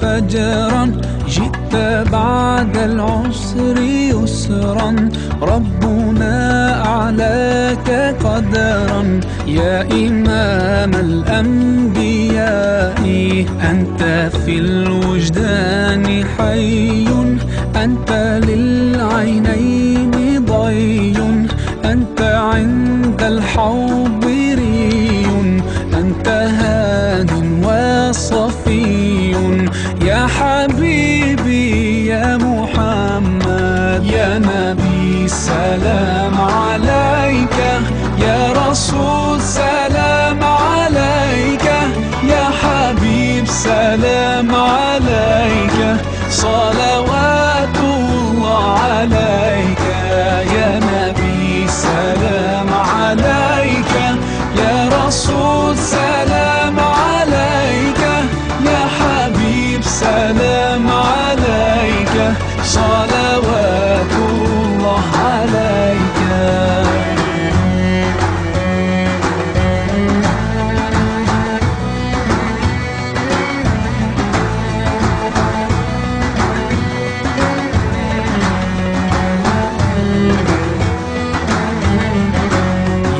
فجرا، جئت بعد العسر يسرا، ربنا أعلاك قدرا. يا إمام الأنبياء أنت في الوجدان حي، أنت للعينين ضي، أنت عند الحوض ري، أنت هاد وصفي. يا حبيبي يا محمد، يا نبي سلام عليك، يا رسول سلام عليك، يا حبيب سلام عليك، صلوات الله عليك. يا نبي سلام عليك، يا رسول سلام عليك، يا حبيب سلام عليك، صلوات الله عليك.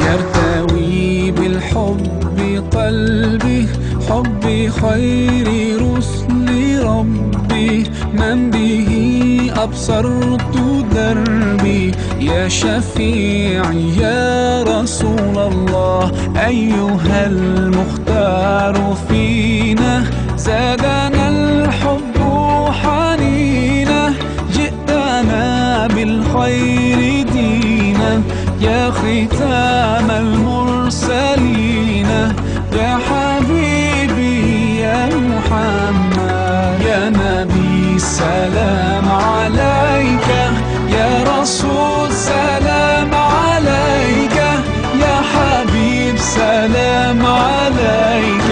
يرتوي بالحب قلبي، حب خير رسل ربي، من به أبصرت دربي. يا شفيعي يا رسول الله، أيها المختار فينا، زادنا الحب حنينا، جئتنا بالخير دينا، يا ختام المرسلين، يا حبيبي يا محمد، يا نبي سلام عليك، يا رسول سلام عليك، يا حبيب سلام عليك،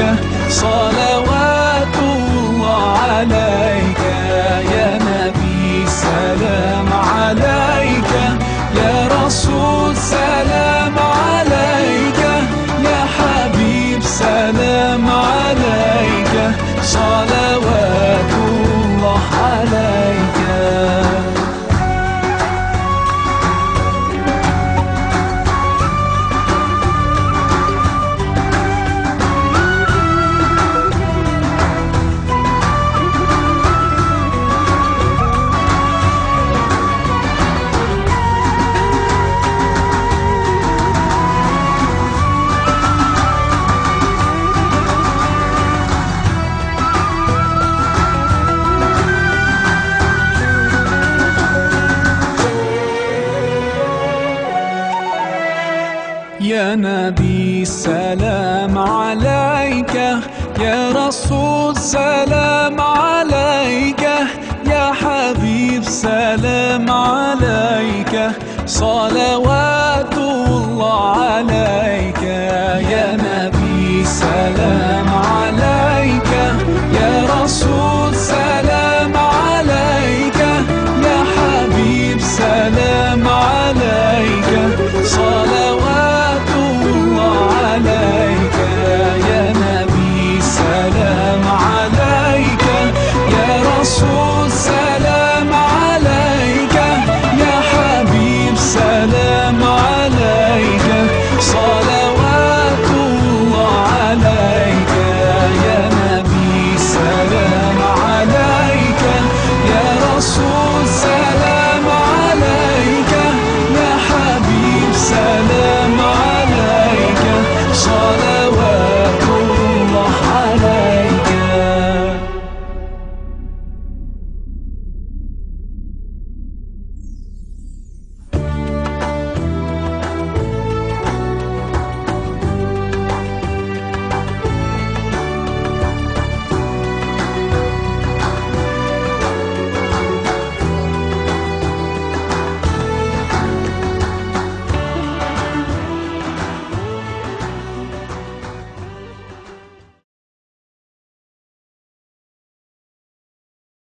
صلوات الله عليك. يا نبي سلام عليك، يا رسول سلام عليك، يا حبيب سلام عليك، صلوات الله عليك. يا نبي سلام عليك، يا رسول سلام عليك، يا حبيب سلام عليك، صلوات الله عليك.